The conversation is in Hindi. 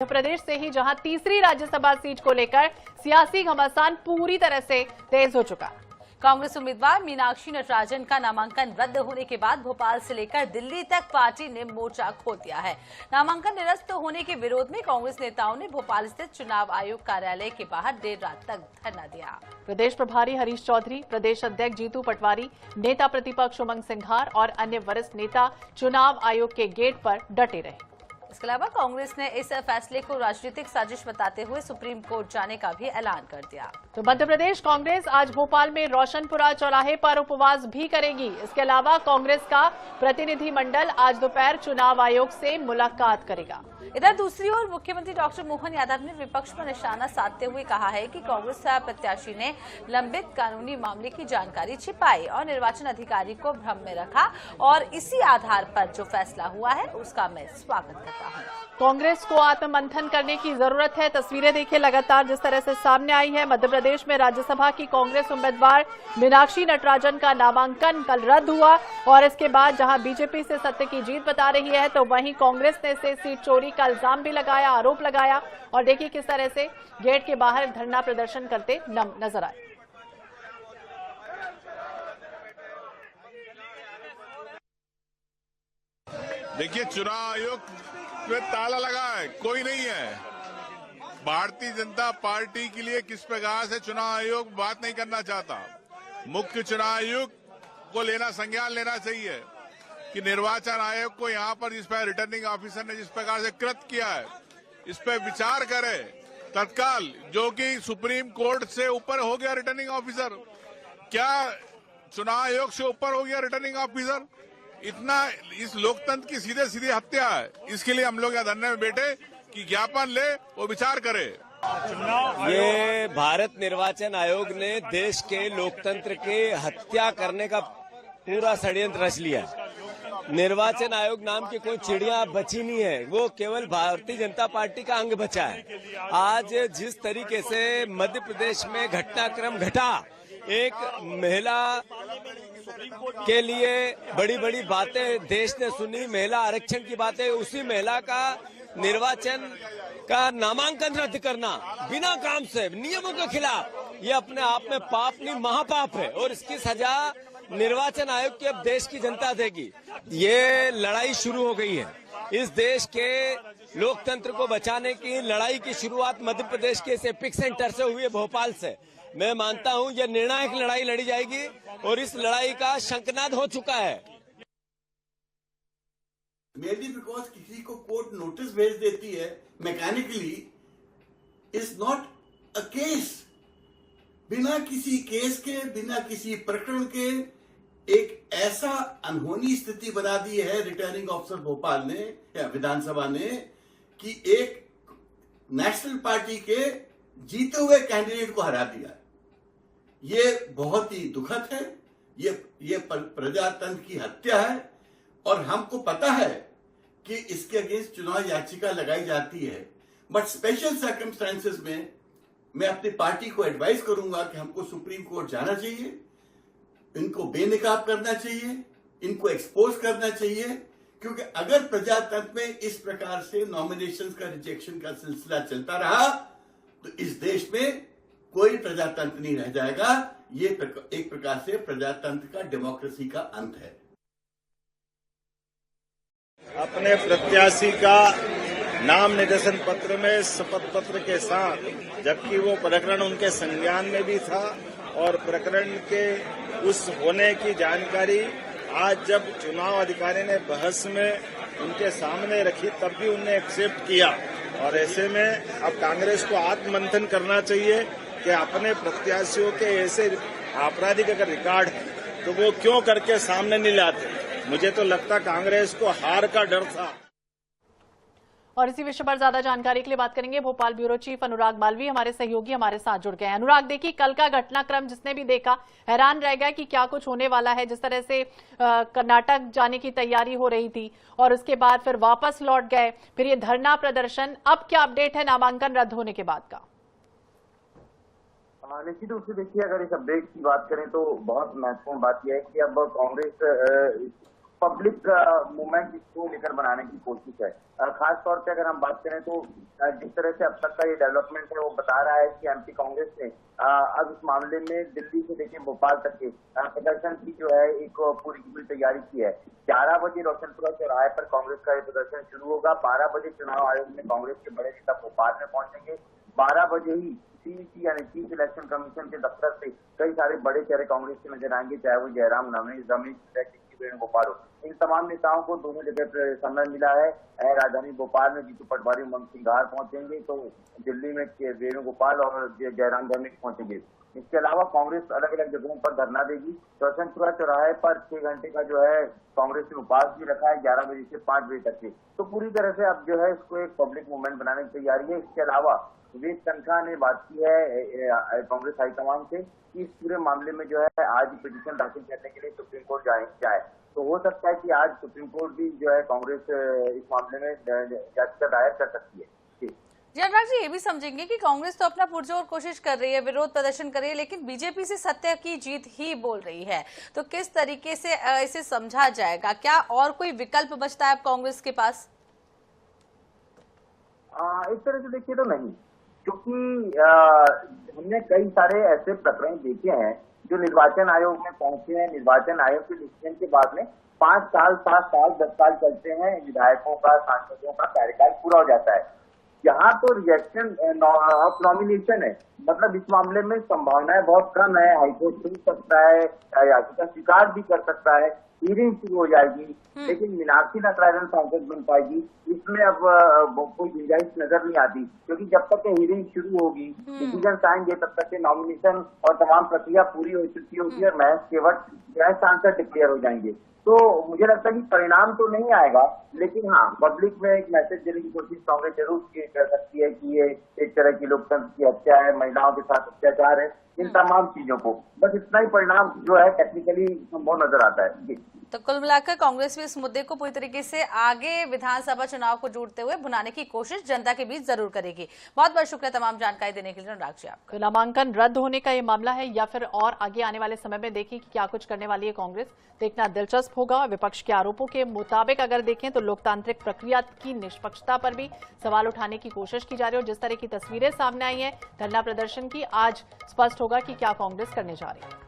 मध्य प्रदेश से ही जहां तीसरी राज्यसभा सीट को लेकर सियासी घमासान पूरी तरह से तेज हो चुका। कांग्रेस उम्मीदवार मीनाक्षी नटराजन का नामांकन रद्द होने के बाद भोपाल से लेकर दिल्ली तक पार्टी ने मोर्चा खोल दिया है। नामांकन निरस्त होने के विरोध में कांग्रेस नेताओं ने भोपाल स्थित चुनाव आयोग कार्यालय के बाहर देर रात तक धरना दिया। प्रदेश प्रभारी हरीश चौधरी, प्रदेश अध्यक्ष जीतू पटवारी, नेता प्रतिपक्ष उमंग सिंघार और अन्य वरिष्ठ नेता चुनाव आयोग के गेट पर डटे रहे। इसके अलावा कांग्रेस ने इस फैसले को राजनीतिक साजिश बताते हुए सुप्रीम कोर्ट जाने का भी ऐलान कर दिया। तो मध्य प्रदेश कांग्रेस आज भोपाल में रोशनपुरा चौराहे पर उपवास भी करेगी। इसके अलावा कांग्रेस का प्रतिनिधि मंडल आज दोपहर चुनाव आयोग से मुलाकात करेगा। इधर दूसरी ओर मुख्यमंत्री डॉक्टर मोहन यादव ने विपक्ष पर निशाना साधते हुए कहा है कि कांग्रेस प्रत्याशी ने लंबित कानूनी मामले की जानकारी छिपाई और निर्वाचन अधिकारी को भ्रम में रखा और इसी आधार पर जो फैसला हुआ है उसका मैं स्वागत करता हूं। कांग्रेस को आत्ममंथन करने की जरूरत है। तस्वीरें देखिए लगातार जिस तरह से सामने आई है। मध्य प्रदेश में राज्यसभा की कांग्रेस उम्मीदवार मीनाक्षी नटराजन का नामांकन कल रद्द हुआ और इसके बाद जहां बीजेपी से सत्य की जीत बता रही है तो वहीं कांग्रेस ने से सीट चोरी का इल्जाम भी लगाया, आरोप लगाया और देखिए किस तरह से गेट के बाहर धरना प्रदर्शन करते नजर आए। देखिए चुनाव आयोग में ताला लगा है, कोई नहीं है। भारतीय जनता पार्टी के लिए किस प्रकार से चुनाव आयोग बात नहीं करना चाहता। मुख्य चुनाव आयोग को संज्ञान लेना चाहिए कि निर्वाचन आयोग को यहाँ पर जिस पर रिटर्निंग ऑफिसर ने जिस प्रकार से कृत किया है इस पर विचार करे तत्काल, जो कि सुप्रीम कोर्ट से ऊपर हो गया रिटर्निंग ऑफिसर। क्या चुनाव आयोग से ऊपर हो गया रिटर्निंग ऑफिसर? इतना इस लोकतंत्र की सीधे सीधे हत्या है। इसके लिए हम लोग यहाँ धरने में बैठे कि ज्ञापन ले वो विचार करे। ये भारत निर्वाचन आयोग ने देश के लोकतंत्र के हत्या करने का पूरा षड्यंत्र रच लिया। निर्वाचन आयोग नाम की कोई चिड़िया बची नहीं है, वो केवल भारतीय जनता पार्टी का अंग बचा है। आज जिस तरीके से मध्य प्रदेश में घटनाक्रम घटा, एक महिला के लिए बड़ी बड़ी बातें देश ने सुनी, महिला आरक्षण की बातें, उसी महिला का निर्वाचन का नामांकन रद्द करना बिना काम से नियमों के खिलाफ, ये अपने आप में पाप नहीं महापाप है और इसकी सजा निर्वाचन आयोग की अब देश की जनता देगी। ये लड़ाई शुरू हो गई है। इस देश के लोकतंत्र को बचाने की लड़ाई की शुरुआत मध्य प्रदेश के इस एपिक सेंटर से हुई है, भोपाल से। मैं मानता हूं ये निर्णायक लड़ाई लड़ी जाएगी और इस लड़ाई का शंखनाद हो चुका है। मेनली बिकॉज किसी को कोर्ट नोटिस भेज देती है mechanically is not a case. बिना किसी केस के, बिना किसी प्रकरण के एक ऐसा अनहोनी स्थिति बना दी है रिटर्निंग ऑफिसर भोपाल ने या विधानसभा ने कि एक नेशनल पार्टी के जीते हुए कैंडिडेट को हरा दिया। ये बहुत ही दुखद है। ये प्रजातंत्र की हत्या है और हमको पता है कि इसके अगेंस्ट चुनाव याचिका लगाई जाती है। बट स्पेशल सर्कमस्टेंसेस में मैं अपनी पार्टी को एडवाइस करूंगा कि हमको सुप्रीम कोर्ट जाना चाहिए, इनको बेनकाब करना चाहिए, इनको एक्सपोज करना चाहिए, क्योंकि अगर प्रजातंत्र में इस प्रकार से नॉमिनेशंस का रिजेक्शन का सिलसिला चलता रहा तो इस देश में कोई प्रजातंत्र नहीं रह जाएगा। ये एक प्रकार से प्रजातंत्र का, डेमोक्रेसी का अंत है। अपने प्रत्याशी का नाम निर्देशन पत्र में शपथ पत्र के साथ, जबकि वो प्रकरण उनके संज्ञान में भी था और प्रकरण के उस होने की जानकारी आज जब चुनाव अधिकारी ने बहस में उनके सामने रखी तब भी उन्हें एक्सेप्ट किया। और ऐसे में अब कांग्रेस को आत्ममंथन करना चाहिए कि अपने प्रत्याशियों के ऐसे आपराधिक अगर रिकॉर्ड है तो वो क्यों करके सामने नहीं लाते। मुझे तो लगता कांग्रेस को हार का डर था। और इसी विषय पर ज्यादा जानकारी के लिए बात करेंगे भोपाल ब्यूरो चीफ अनुराग मालवी, हमारे सहयोगी हमारे साथ जुड़ गए हैं। अनुराग, देखिए कल का घटनाक्रम जिसने भी देखा हैरान रह गया कि क्या कुछ होने वाला है। जिस तरह से कर्नाटक जाने की तैयारी हो रही थी और उसके बाद फिर वापस लौट गए, फिर ये धरना प्रदर्शन, अब क्या अपडेट है नामांकन रद्द होने के बाद का? निश्चित रूप से देखिए, अगर इस अपडेट की बात करें तो बहुत महत्वपूर्ण बात यह है कि अब कांग्रेस पब्लिक मूवमेंट इसको लेकर बनाने की कोशिश है। खास तौर पे अगर हम बात करें तो जिस तरह से अब तक का ये डेवलपमेंट है वो बता रहा है कि एमपी कांग्रेस ने अब इस मामले में दिल्ली से लेकर भोपाल तक के प्रदर्शन की जो है एक पूरी की पूरी तैयारी की है। 11 बजे रोशनपुरा चौराहे पर कांग्रेस का ये प्रदर्शन शुरू होगा। 12 बजे चुनाव आयोग में कांग्रेस के बड़े नेता भोपाल में पहुंचेंगे। 12 बजे ही सीईसी यानी चीफ इलेक्शन कमीशन के दफ्तर से कई सारे बड़े चेहरे कांग्रेस के नजर आएंगे, चाहे वो जयराम रमेश वेणुगोपाल हो। इन तमाम नेताओं को दोनों जगह पर समय मिला है। राजधानी भोपाल में जीतू पटवारी उमंग सिंघार पहुंचेंगे तो दिल्ली में वेणुगोपाल और जयराम रमेश पहुंचेंगे। इसके अलावा कांग्रेस अलग अलग जगहों पर धरना देगी। रोशनपुरा चौराहे पर 6 घंटे का जो है कांग्रेस ने उपवास भी रखा है, 11 बजे से 5 बजे तक के। तो पूरी तरह से अब जो है इसको एक पब्लिक मूवमेंट बनाने की तैयारी है। इसके अलावा विवेक तनखा ने बात की है कांग्रेस हाईकमान से कि इस पूरे मामले में जो है आज पिटीशन दाखिल करने के लिए सुप्रीम कोर्ट जाए। तो हो सकता है कि आज सुप्रीम कोर्ट भी जो है कांग्रेस इस मामले में याचिका दायर कर सकती है। जी अनुराग जी, ये भी समझेंगे कि कांग्रेस तो अपना पुरजोर कोशिश कर रही है, विरोध प्रदर्शन कर रही है, लेकिन बीजेपी से सत्य की जीत ही बोल रही है। तो किस तरीके से इसे समझा जाएगा? क्या और कोई विकल्प बचता है अब कांग्रेस के पास? इस तरह से देखिए तो नहीं, क्योंकि हमने कई सारे ऐसे प्रकरण देखे हैं जो निर्वाचन आयोग में पहुंचे हैं। निर्वाचन आयोग के डिसीजन के बाद में 5 साल, 7 साल, 10 साल चलते हैं, विधायकों का, सांसदों का कार्यकाल पूरा हो जाता है। यहाँ तो रिजेक्शन ऑफ नॉमिनेशन है, मतलब इस मामले में संभावनाएं बहुत कम है। हाईकोर्ट सुन सकता है, याचिका स्वीकार भी कर सकता है, हियरिंग शुरू हो जाएगी, लेकिन मीनाक्षी नटराजन सांसद बन पाएगी इसमें अब कोई गुंजाइश नजर नहीं आती, क्योंकि जब तक हियरिंग शुरू होगी, डिसीजन आएंगे, तब तक के नॉमिनेशन और तमाम प्रक्रिया पूरी हो चुकी होगी और महज केवल गैर सांसद डिक्लेयर हो जाएंगे। तो मुझे लगता है कि परिणाम तो नहीं आएगा, लेकिन हाँ, पब्लिक में एक मैसेज देने की कोशिश कांग्रेस जरूर कर सकती है कि ये एक तरह की लोकतंत्र की हत्या है, महिलाओं के साथ अत्याचार है, इन तमाम चीजों को। बस इतना ही परिणाम जो है टेक्निकली संभव नजर आता है। जी। तो कुल मिलाकर कांग्रेस भी इस मुद्दे को पूरी तरीके से आगे विधानसभा चुनाव को जोड़ते हुए भुनाने की कोशिश जनता के बीच जरूर करेगी। बहुत बहुत शुक्रिया तमाम जानकारी देने के लिए अनुराग जी आपका। नामांकन रद्द होने का ये मामला है या फिर और आगे आने वाले समय में देखें कि क्या कुछ करने वाली है कांग्रेस, देखना दिलचस्प होगा। विपक्ष के आरोपों के मुताबिक अगर देखें तो लोकतांत्रिक प्रक्रिया की निष्पक्षता पर भी सवाल उठाने की कोशिश की जा रही है और जिस तरह की तस्वीरें सामने आई हैं धरना प्रदर्शन की, आज स्पष्ट होगा कि क्या कांग्रेस करने जा रही है।